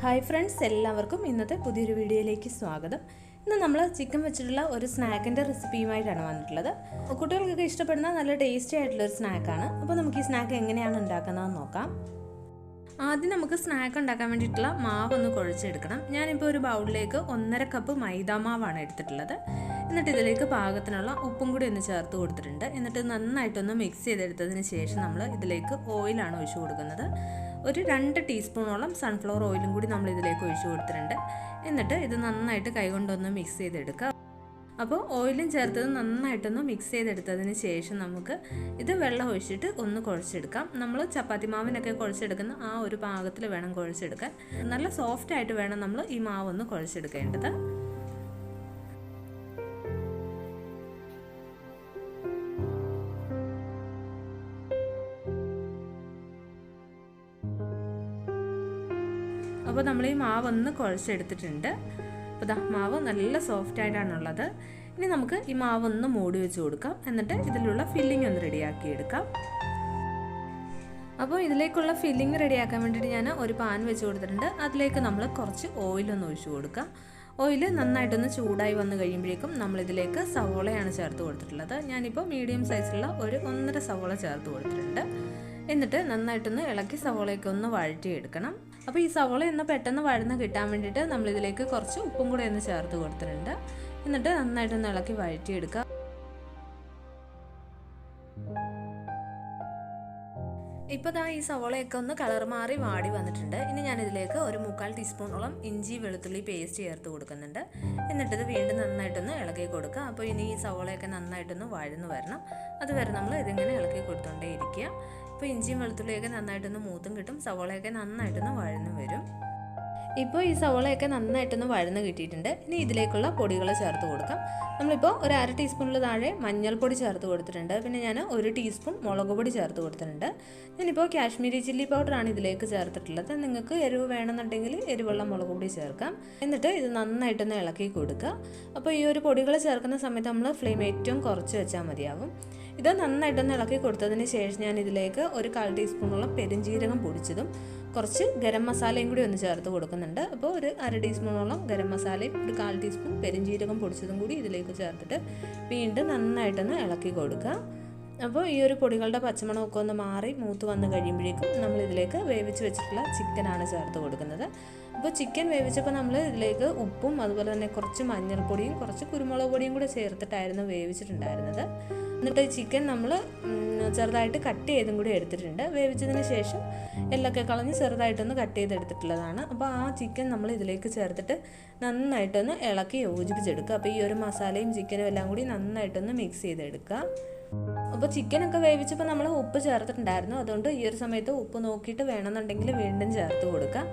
Hi friends, എല്ലാവർക്കും ഇന്നത്തെ പുതിയൊരു വീഡിയോയിലേക്ക് സ്വാഗതം. ഇന്ന് നമ്മൾ ചിക്കൻ വെച്ചിട്ടുള്ള ഒരു സ്നാക്കിൻ്റെ റെസിപ്പിയുമായിട്ടാണ് വന്നിട്ടുള്ളത്. കുട്ടികൾക്കൊക്കെ ഇഷ്ടപ്പെടുന്ന നല്ല ടേസ്റ്റി ആയിട്ടുള്ളൊരു സ്നാക്കാണ്. അപ്പോൾ നമുക്ക് ഈ സ്നാക്ക് എങ്ങനെയാണ് ഉണ്ടാക്കുന്നതെന്ന് നോക്കാം. ആദ്യം നമുക്ക് സ്നാക്ക് ഉണ്ടാക്കാൻ വേണ്ടിയിട്ടുള്ള മാവ് ഒന്ന് കുഴച്ചെടുക്കണം. ഞാനിപ്പോൾ ഒരു ബൗളിലേക്ക് 1.5 കപ്പ് മൈദാമാവാണ് എടുത്തിട്ടുള്ളത്. എന്നിട്ട് ഇതിലേക്ക് പാകത്തിനുള്ള ഉപ്പും കൂടി ഒന്ന് ചേർത്ത് കൊടുത്തിട്ടുണ്ട്. എന്നിട്ട് നന്നായിട്ടൊന്ന് മിക്സ് ചെയ്തെടുത്തതിന് ശേഷം നമ്മൾ ഇതിലേക്ക് ഓയിലാണ് ഒഴിച്ചു കൊടുക്കുന്നത്. ഒരു 2 ടീസ്പൂണോളം സൺഫ്ലവർ ഓയിലും കൂടി നമ്മൾ ഇതിലേക്ക് ഒഴിച്ചു കൊടുത്തിട്ടുണ്ട്. എന്നിട്ട് ഇത് നന്നായിട്ട് കൈകൊണ്ടൊന്ന് മിക്സ് ചെയ്തെടുക്കുക. അപ്പോൾ ഓയിലും ചേർത്തത് നന്നായിട്ടൊന്ന് മിക്സ് ചെയ്തെടുത്തതിന് ശേഷം നമുക്ക് ഇത് വെള്ളം ഒഴിച്ചിട്ട് ഒന്ന് കുഴച്ചെടുക്കാം. നമ്മൾ ചപ്പാത്തി മാവിനൊക്കെ കുഴച്ചെടുക്കുന്ന ആ ഒരു പാകത്തിൽ വേണം കുഴച്ചെടുക്കാൻ. നല്ല സോഫ്റ്റായിട്ട് വേണം നമ്മൾ ഈ മാവൊന്ന് കുഴച്ചെടുക്കേണ്ടത്. അപ്പോൾ നമ്മൾ ഈ മാവ് ഒന്ന് കുഴച്ചെടുത്തിട്ടുണ്ട്. അപ്പോൾ മാവ് നല്ല സോഫ്റ്റായിട്ടാണുള്ളത്. ഇനി നമുക്ക് ഈ മാവ് ഒന്ന് മൂടി വെച്ച് കൊടുക്കാം. എന്നിട്ട് ഇതിലുള്ള ഫില്ലിംഗ് ഒന്ന് റെഡിയാക്കി എടുക്കാം. അപ്പോൾ ഇതിലേക്കുള്ള ഫില്ലിംഗ് റെഡിയാക്കാൻ വേണ്ടിയിട്ട് ഞാൻ ഒരു പാൻ വെച്ച് കൊടുത്തിട്ടുണ്ട്. അതിലേക്ക് നമ്മൾ കുറച്ച് ഓയിലൊന്ന് ഒഴിച്ചു കൊടുക്കാം. ഓയിൽ നന്നായിട്ടൊന്ന് ചൂടായി വന്നു കഴിയുമ്പോഴേക്കും നമ്മളിതിലേക്ക് സവോളയാണ് ചേർത്ത് കൊടുത്തിട്ടുള്ളത്. ഞാനിപ്പോൾ മീഡിയം സൈസിലുള്ള ഒരു 1.5 സവോള ചേർത്ത് കൊടുത്തിട്ടുണ്ട്. എന്നിട്ട് നന്നായിട്ടൊന്ന് ഇളക്കി സവോളയൊക്കെ ഒന്ന് വഴറ്റിയെടുക്കണം. അപ്പോൾ ഈ സവോള ഒന്ന് പെട്ടെന്ന് വഴന്ന് കിട്ടാൻ വേണ്ടിയിട്ട് നമ്മളിതിലേക്ക് കുറച്ച് ഉപ്പും കൂടെ ഒന്ന് ചേർത്ത് കൊടുത്തിട്ടുണ്ട്. എന്നിട്ട് നന്നായിട്ടൊന്ന് ഇളക്കി വഴറ്റിയെടുക്കുക. ഇപ്പോൾ ഈ സവോളയൊക്കെ ഒന്ന് കളർ മാറി വാടി വന്നിട്ടുണ്ട്. ഇനി ഞാനിതിലേക്ക് ഒരു 3/4 ടീസ്പൂണോളം ഇഞ്ചി വെളുത്തുള്ളി പേസ്റ്റ് ചേർത്ത് കൊടുക്കുന്നുണ്ട്. എന്നിട്ടിത് വീണ്ടും നന്നായിട്ടൊന്ന് ഇളക്കി കൊടുക്കുക. അപ്പോൾ ഇനി ഈ സവോളയൊക്കെ നന്നായിട്ടൊന്ന് വഴന്ന് വരണം. അതുവരെ നമ്മൾ ഇതിങ്ങനെ ഇളക്കി കൊടുത്തോണ്ടേ ഇരിക്കുക. ഇപ്പോൾ ഇഞ്ചിയും വെളുത്തുള്ളിയൊക്കെ നന്നായിട്ടൊന്ന് മൂത്തും കിട്ടും, സവോളയൊക്കെ നന്നായിട്ടൊന്ന് വഴന്ന് വരും. ഇപ്പോൾ ഈ സവോളയൊക്കെ നന്നായിട്ടൊന്ന് വഴന്ന് കിട്ടിയിട്ടുണ്ട്. ഇനി ഇതിലേക്കുള്ള പൊടികൾ ചേർത്ത് കൊടുക്കാം. നമ്മളിപ്പോൾ ഒരു 1/2 ടീസ്പൂണിൽ താഴെ മഞ്ഞൾപ്പൊടി ചേർത്ത് കൊടുത്തിട്ടുണ്ട്. പിന്നെ ഞാൻ 1 ടീസ്പൂൺ മുളക് പൊടി ചേർത്ത് കൊടുത്തിട്ടുണ്ട്. ഞാനിപ്പോൾ കാശ്മീരി ചില്ലി പൗഡറാണ് ഇതിലേക്ക് ചേർത്തിട്ടുള്ളത്. നിങ്ങൾക്ക് എരിവ് വേണമെന്നുണ്ടെങ്കിൽ എരിവുള്ള മുളക് പൊടി ചേർക്കാം. എന്നിട്ട് ഇത് നന്നായിട്ടൊന്ന് ഇളക്കി കൊടുക്കുക. അപ്പോൾ ഈ ഒരു പൊടികൾ ചേർക്കുന്ന സമയത്ത് നമ്മൾ ഫ്ലെയിം ഏറ്റവും കുറച്ച് വെച്ചാൽ മതിയാവും. ഇത് നന്നായിട്ടൊന്ന് ഇളക്കി കൊടുത്തതിന് ശേഷം ഞാൻ ഇതിലേക്ക് ഒരു 1/4 ടീസ്പൂണോളം പെരുംജീരകം പൊടിച്ചതും കുറച്ച് ഗരം മസാലയും കൂടി ഒന്ന് ചേർത്ത് കൊടുക്കുന്നുണ്ട്. അപ്പോൾ ഒരു 1/2 ടീസ്പൂണോളം ഗരം മസാലയും ഒരു 1/4 ടീസ്പൂൺ പെരുംജീരകം പൊടിച്ചതും കൂടി ഇതിലേക്ക് ചേർത്തിട്ട് വീണ്ടും നന്നായിട്ടൊന്ന് ഇളക്കി കൊടുക്കുക. അപ്പോൾ ഈ ഒരു പൊടികളുടെ പച്ചമണമൊക്കെ ഒന്ന് മാറി മൂത്ത് വന്ന് കഴിയുമ്പോഴേക്കും നമ്മൾ ഇതിലേക്ക് വേവിച്ച് വെച്ചിട്ടുള്ള ചിക്കനാണ് ചേർത്ത് കൊടുക്കുന്നത്. അപ്പോൾ ചിക്കൻ വേവിച്ചപ്പോൾ നമ്മൾ ഇതിലേക്ക് ഉപ്പും അതുപോലെ തന്നെ കുറച്ച് മഞ്ഞൾപ്പൊടിയും കുറച്ച് കുരുമുളക് പൊടിയും കൂടെ ചേർത്തിട്ടായിരുന്നു വേവിച്ചിട്ടുണ്ടായിരുന്നത്. എന്നിട്ട് ഈ ചിക്കൻ നമ്മൾ ചെറുതായിട്ട് കട്ട് ചെയ്തും കൂടി എടുത്തിട്ടുണ്ട്. വേവിച്ചതിന് ശേഷം എല്ലൊക്കെ കളഞ്ഞ് ചെറുതായിട്ടൊന്ന് കട്ട് ചെയ്തെടുത്തിട്ടുള്ളതാണ്. അപ്പോൾ ആ ചിക്കൻ നമ്മൾ ഇതിലേക്ക് ചേർത്തിട്ട് നന്നായിട്ടൊന്ന് ഇളക്കി യോജിപ്പിച്ചെടുക്കുക. അപ്പോൾ ഈ ഒരു മസാലയും ചിക്കനും എല്ലാം കൂടി നന്നായിട്ടൊന്ന് മിക്സ് ചെയ്തെടുക്കുക. അപ്പോൾ ചിക്കനൊക്കെ വേവിച്ചപ്പോൾ നമ്മൾ ഉപ്പ് ചേർത്തിട്ടുണ്ടായിരുന്നു. അതുകൊണ്ട് ഈ ഒരു സമയത്ത് ഉപ്പ് നോക്കിയിട്ട് വേണമെന്നുണ്ടെങ്കിൽ വീണ്ടും ചേർത്ത് കൊടുക്കുക.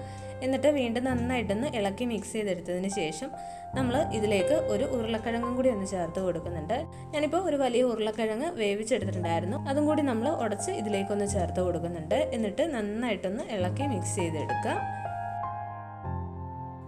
എന്നിട്ട് വീണ്ടും നന്നായിട്ടൊന്ന് ഇളക്കി മിക്സ് ചെയ്തെടുത്തതിന് ശേഷം നമ്മൾ ഇതിലേക്ക് ഒരു ഉരുളക്കിഴങ്ങും കൂടി ഒന്ന് ചേർത്ത് കൊടുക്കുന്നുണ്ട്. ഞാനിപ്പോൾ ഒരു വലിയ ഉരുളക്കിഴങ്ങ് വേവിച്ചെടുത്തിട്ടുണ്ടായിരുന്നു. അതും കൂടി നമ്മൾ ഉടച്ച് ഇതിലേക്കൊന്ന് ചേർത്ത് കൊടുക്കുന്നുണ്ട്. എന്നിട്ട് നന്നായിട്ടൊന്ന് ഇളക്കി മിക്സ് ചെയ്തെടുക്കുക.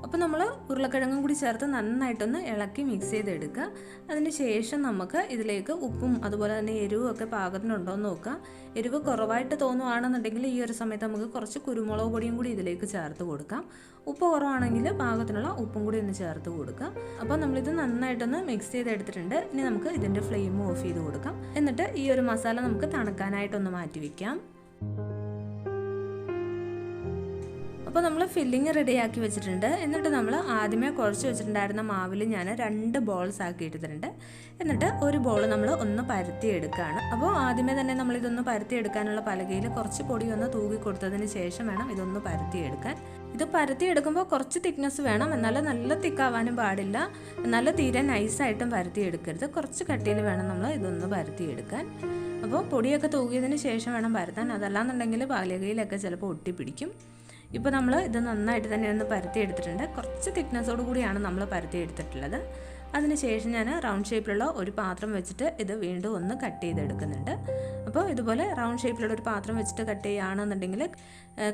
അപ്പോൾ നമ്മൾ ഉരുളക്കിഴങ്ങും കൂടി ചേർത്ത് നന്നായിട്ടൊന്ന് ഇളക്കി മിക്സ് ചെയ്തെടുക്കുക. അതിന് ശേഷം നമുക്ക് ഇതിലേക്ക് ഉപ്പും അതുപോലെ തന്നെ എരിവും ഒക്കെ പാകത്തിനുണ്ടോ എന്ന് നോക്കുക. എരിവ് കുറവായിട്ട് തോന്നുകയാണെന്നുണ്ടെങ്കിൽ ഈ ഒരു സമയത്ത് നമുക്ക് കുറച്ച് കുരുമുളക് പൊടിയും കൂടി ഇതിലേക്ക് ചേർത്ത് കൊടുക്കാം. ഉപ്പ് കുറവാണെങ്കിൽ പാകത്തിനുള്ള ഉപ്പും കൂടി ഒന്ന് ചേർത്ത് കൊടുക്കുക. അപ്പോൾ നമ്മളിത് നന്നായിട്ടൊന്ന് മിക്സ് ചെയ്തെടുത്തിട്ടുണ്ട്. ഇനി നമുക്ക് ഇതിൻ്റെ ഫ്ലെയിം ഓഫ് ചെയ്ത് കൊടുക്കാം. എന്നിട്ട് ഈ ഒരു മസാല നമുക്ക് തണുക്കാനായിട്ടൊന്ന് മാറ്റി വയ്ക്കാം. അപ്പോൾ നമ്മൾ ഫില്ലിങ് റെഡിയാക്കി വെച്ചിട്ടുണ്ട്. എന്നിട്ട് നമ്മൾ ആദ്യമേ കുഴച്ച് വെച്ചിട്ടുണ്ടായിരുന്ന മാവിൽ ഞാൻ 2 ബോൾസ് ആക്കി ഇട്ടിട്ടുണ്ട്. എന്നിട്ട് ഒരു ബോൾ നമ്മൾ ഒന്ന് പരത്തിയെടുക്കുകയാണ്. അപ്പോൾ ആദ്യമേ തന്നെ നമ്മളിതൊന്ന് പരത്തിയെടുക്കാനുള്ള പലകയിൽ കുറച്ച് പൊടി ഒന്ന് തൂക്കി കൊടുത്തതിന് ശേഷം വേണം ഇതൊന്ന് പരത്തിയെടുക്കാൻ. ഇത് പരത്തിയെടുക്കുമ്പോൾ കുറച്ച് തിക്നെസ് വേണം, എന്നാലും നല്ല തിക്കാവാനും പാടില്ല, എന്നാലും തീരെ നൈസായിട്ടും പരത്തിയെടുക്കരുത്. കുറച്ച് കട്ടിയിൽ വേണം നമ്മൾ ഇതൊന്ന് പരത്തിയെടുക്കാൻ. അപ്പോൾ പൊടിയൊക്കെ തൂക്കിയതിന് ശേഷം വേണം പരത്താൻ, അതല്ലാന്നുണ്ടെങ്കിൽ പലകയിലൊക്കെ ചിലപ്പോൾ ഒട്ടിപ്പിടിക്കും. ഇപ്പോൾ നമ്മൾ ഇത് നന്നായിട്ട് തന്നെ ഒന്ന് പരത്തി എടുത്തിട്ടുണ്ട്. കുറച്ച് തിക്നെസ്സോട് കൂടിയാണ് നമ്മൾ പരത്തി എടുത്തിട്ടുള്ളത്. അതിനുശേഷം ഞാൻ റൗണ്ട് ഷേപ്പിലുള്ള ഒരു പാത്രം വെച്ചിട്ട് ഇത് വീണ്ടും ഒന്ന് കട്ട് ചെയ്തെടുക്കുന്നുണ്ട്. അപ്പോൾ ഇതുപോലെ റൗണ്ട് ഷേപ്പിലുള്ള ഒരു പാത്രം വെച്ചിട്ട് കട്ട് ചെയ്യുകയാണെന്നുണ്ടെങ്കിൽ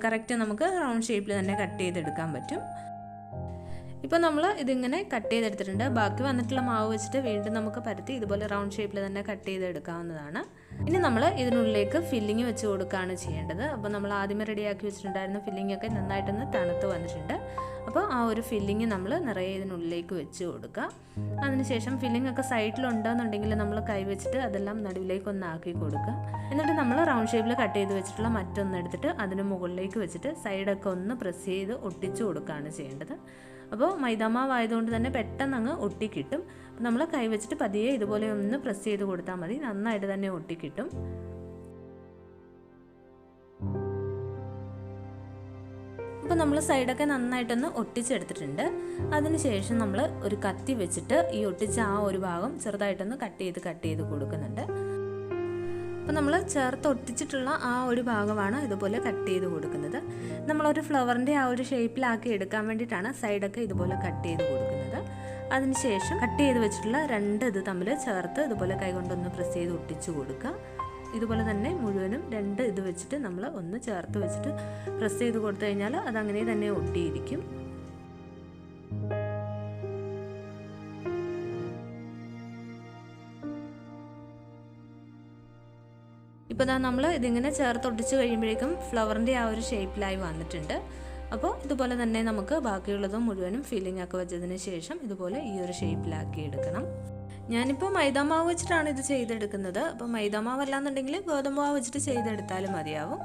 കറക്റ്റ് നമുക്ക് റൗണ്ട് ഷേപ്പിൽ തന്നെ കട്ട് ചെയ്തെടുക്കാൻ പറ്റും. ഇപ്പോൾ നമ്മൾ ഇതിങ്ങനെ കട്ട് ചെയ്തെടുത്തിട്ടുണ്ട്. ബാക്കി വന്നിട്ടുള്ള മാവ് വെച്ചിട്ട് വീണ്ടും നമുക്ക് പരത്തി ഇതുപോലെ റൗണ്ട് ഷേപ്പിൽ തന്നെ കട്ട് ചെയ്തെടുക്കാവുന്നതാണ്. ഇനി നമ്മൾ ഇതിനുള്ളിലേക്ക് ഫില്ലിങ് വെച്ച് കൊടുക്കുകയാണ് ചെയ്യേണ്ടത്. അപ്പോൾ നമ്മൾ ആദ്യമേ റെഡിയാക്കി വെച്ചിട്ടുണ്ടായിരുന്ന ഫില്ലിംഗ് ഒക്കെ നന്നായിട്ടൊന്ന് തണുത്ത് വന്നിട്ടുണ്ട്. അപ്പോൾ ആ ഒരു ഫില്ലിങ് നമ്മൾ നിറയെ ഇതിനുള്ളിലേക്ക് വെച്ച് കൊടുക്കുക. അതിനുശേഷം ഫില്ലിംഗ് ഒക്കെ സൈഡിലുണ്ടെന്നുണ്ടെങ്കിൽ നമ്മൾ കൈ വെച്ചിട്ട് അതെല്ലാം നടുവിലേക്ക് ഒന്ന് ആക്കി കൊടുക്കുക. എന്നിട്ട് നമ്മൾ റൗണ്ട് ഷേപ്പിൽ കട്ട് ചെയ്ത് വെച്ചിട്ടുള്ള മറ്റൊന്ന് എടുത്തിട്ട് അതിന് മുകളിലേക്ക് വെച്ചിട്ട് സൈഡൊക്കെ ഒന്ന് പ്രസ് ചെയ്ത് ഒട്ടിച്ചു കൊടുക്കുകയാണ് ചെയ്യേണ്ടത്. അപ്പോൾ മൈദാമാവ് ആയതുകൊണ്ട് തന്നെ പെട്ടെന്ന് അങ്ങ് ഒട്ടിക്കിട്ടും. നമ്മൾ കൈ വെച്ചിട്ട് പതിയെ ഇതുപോലെ ഒന്ന് പ്രസ് ചെയ്ത് കൊടുത്താൽ മതി, നന്നായിട്ട് തന്നെ ഒട്ടിക്കിട്ടും. അപ്പോൾ നമ്മൾ സൈഡൊക്കെ നന്നായിട്ടൊന്ന് ഒട്ടിച്ചെടുത്തിട്ടുണ്ട്. അതിനുശേഷം നമ്മൾ ഒരു കത്തി വെച്ചിട്ട് ഈ ഒട്ടിച്ച ആ ഒരു ഭാഗം ചെറുതായിട്ടൊന്ന് കട്ട് ചെയ്ത് കൊടുക്കുന്നുണ്ട്. അപ്പോൾ നമ്മൾ ചേർത്ത് ഒട്ടിച്ചിട്ടുള്ള ആ ഒരു ഭാഗമാണ് ഇതുപോലെ കട്ട് ചെയ്ത് കൊടുക്കുന്നത്. നമ്മളൊരു ഫ്ലവറിൻ്റെ ആ ഒരു ഷേപ്പിലാക്കി എടുക്കാൻ വേണ്ടിയിട്ടാണ് സൈഡൊക്കെ ഇതുപോലെ കട്ട് ചെയ്ത് കൊടുക്കുന്നത്. അതിനുശേഷം കട്ട് ചെയ്ത് വെച്ചിട്ടുള്ള രണ്ട് ഇത് തമ്മിൽ ചേർത്ത് ഇതുപോലെ കൈകൊണ്ടൊന്ന് പ്രസ് ചെയ്ത് ഒട്ടിച്ച് കൊടുക്കുക. ഇതുപോലെ തന്നെ മുഴുവനും രണ്ട് ഇത് വെച്ചിട്ട് നമ്മൾ ഒന്ന് ചേർത്ത് വെച്ചിട്ട് പ്രസ് ചെയ്ത് കൊടുത്തു കഴിഞ്ഞാൽ അതങ്ങനെ തന്നെ ഒട്ടിയിരിക്കും. ഇപ്പോൾ നമ്മൾ ഇതിങ്ങനെ ചേർത്തൊട്ടിച്ച് കഴിയുമ്പോഴേക്കും ഫ്ലവറിൻ്റെ ആ ഒരു ഷേപ്പിലായി വന്നിട്ടുണ്ട്. അപ്പോൾ ഇതുപോലെ തന്നെ നമുക്ക് ബാക്കിയുള്ളതും മുഴുവനും ഫില്ലിംഗ് ഒക്കെ വെച്ചതിന് ശേഷം ഇതുപോലെ ഈ ഒരു ഷേപ്പിലാക്കി എടുക്കണം. ഞാനിപ്പോൾ മൈദാമാവ് വെച്ചിട്ടാണ് ഇത് ചെയ്തെടുക്കുന്നത്. അപ്പോൾ മൈദാമാവ് അല്ലാന്നുണ്ടെങ്കിൽ ഗോതമ്പ് മാവ് വെച്ചിട്ട് ചെയ്തെടുത്താലും മതിയാവും.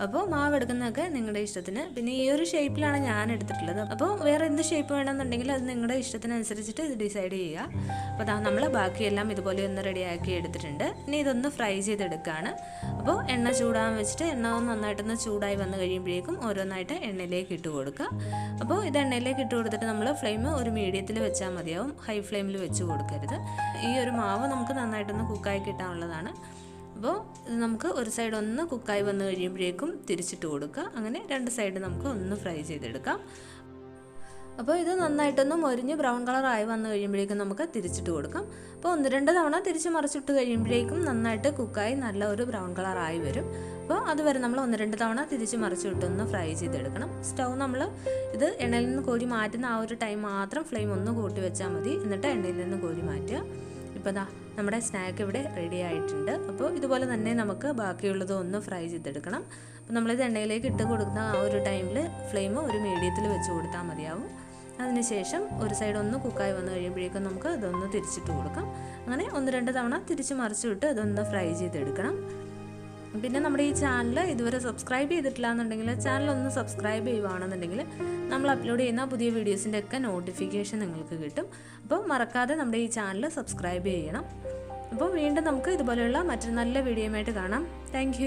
അപ്പോൾ മാവ് എടുക്കുന്നതൊക്കെ നിങ്ങളുടെ ഇഷ്ടത്തിന്. പിന്നെ ഈ ഒരു ഷേപ്പിലാണ് ഞാൻ എടുത്തിട്ടുള്ളത്. അപ്പോൾ വേറെ എന്ത് ഷേപ്പ് വേണമെന്നുണ്ടെങ്കിൽ അത് നിങ്ങളുടെ ഇഷ്ടത്തിനനുസരിച്ചിട്ട് ഇത് ഡിസൈഡ് ചെയ്യുക. അപ്പോൾ നമ്മൾ ബാക്കിയെല്ലാം ഇതുപോലെ ഒന്ന് റെഡിയാക്കി എടുത്തിട്ടുണ്ട്. ഇനി ഇതൊന്ന് ഫ്രൈ ചെയ്തെടുക്കുകയാണ്. അപ്പോൾ എണ്ണ ചൂടാൻ വെച്ചിട്ട് എണ്ണ നന്നായിട്ടൊന്ന് ചൂടായി വന്നു കഴിയുമ്പോഴേക്കും ഓരോന്നായിട്ട് എണ്ണയിലേക്ക് ഇട്ട് കൊടുക്കുക. അപ്പോൾ ഇത് എണ്ണയിലേക്ക് ഇട്ട് കൊടുത്തിട്ട് നമ്മൾ ഫ്ലെയിം ഒരു മീഡിയത്തിൽ വെച്ചാൽ മതിയാവും, ഹൈ ഫ്ലെയിമിൽ വെച്ച് കൊടുക്കരുത്. ഈ ഒരു മാവ് നമുക്ക് നന്നായിട്ടൊന്ന് കുക്കായി കിട്ടാനുള്ളതാണ്. അപ്പോൾ ഇത് നമുക്ക് ഒരു സൈഡ് ഒന്ന് കുക്കായി വന്നു കഴിയുമ്പോഴേക്കും തിരിച്ചിട്ട് കൊടുക്കുക. അങ്ങനെ രണ്ട് സൈഡ് നമുക്ക് ഒന്ന് ഫ്രൈ ചെയ്തെടുക്കാം. അപ്പോൾ ഇത് നന്നായിട്ടൊന്ന് മൊരിഞ്ഞ് ബ്രൗൺ കളറായി വന്നു കഴിയുമ്പോഴേക്കും നമുക്ക് തിരിച്ചിട്ട് കൊടുക്കാം. അപ്പോൾ 1-2 തവണ തിരിച്ച് മറിച്ചിട്ട് കഴിയുമ്പോഴേക്കും നന്നായിട്ട് കുക്കായി നല്ല ഒരു ബ്രൗൺ കളറായി വരും. അപ്പോൾ അതുവരെ നമ്മൾ 1-2 തവണ തിരിച്ച് മറിച്ചിട്ടൊന്ന് ഫ്രൈ ചെയ്തെടുക്കണം. സ്റ്റൗ നമ്മൾ ഇത് എണ്ണയിൽ നിന്ന് കോരി മാറ്റുന്ന ആ ഒരു ടൈം മാത്രം ഫ്ലെയിം ഒന്ന് കൂട്ടി വെച്ചാൽ മതി. എന്നിട്ട് എണ്ണയിൽ നിന്ന് കോരി മാറ്റുക. ഇപ്പോൾ നമ്മുടെ സ്നാക്ക് ഇവിടെ റെഡി ആയിട്ടുണ്ട്. അപ്പോൾ ഇതുപോലെ തന്നെ നമുക്ക് ബാക്കിയുള്ളത് ഒന്ന് ഫ്രൈ ചെയ്തെടുക്കണം. അപ്പോൾ നമ്മളിത് എണ്ണയിലേക്ക് ഇട്ട് കൊടുക്കുന്ന ആ ഒരു ടൈമിൽ ഫ്ലെയിം ഒരു മീഡിയത്തിൽ വെച്ച് കൊടുത്താൽ മതിയാവും. അതിനുശേഷം ഒരു സൈഡ് ഒന്ന് കുക്കായി വന്നു കഴിയുമ്പോഴേക്കും നമുക്ക് ഇതൊന്ന് തിരിച്ചിട്ട് കൊടുക്കാം. അങ്ങനെ 1-2 തവണ തിരിച്ച് മറിച്ച് വിട്ട് ഇതൊന്ന് ഫ്രൈ ചെയ്തെടുക്കണം. പിന്നെ നമ്മുടെ ഈ ചാനൽ ഇതുവരെ സബ്സ്ക്രൈബ് ചെയ്തിട്ടില്ല എന്നുണ്ടെങ്കിൽ ചാനലൊന്ന് സബ്സ്ക്രൈബ് ചെയ്യുകയാണെന്നുണ്ടെങ്കിൽ നമ്മൾ അപ്ലോഡ് ചെയ്യുന്ന പുതിയ വീഡിയോസിൻ്റെ ഒക്കെ നോട്ടിഫിക്കേഷൻ നിങ്ങൾക്ക് കിട്ടും. അപ്പോൾ മറക്കാതെ നമ്മുടെ ഈ ചാനൽ സബ്സ്ക്രൈബ് ചെയ്യണം. അപ്പോൾ വീണ്ടും നമുക്ക് ഇതുപോലെയുള്ള മറ്റൊരു നല്ല വീഡിയോയുമായിട്ട് കാണാം. താങ്ക്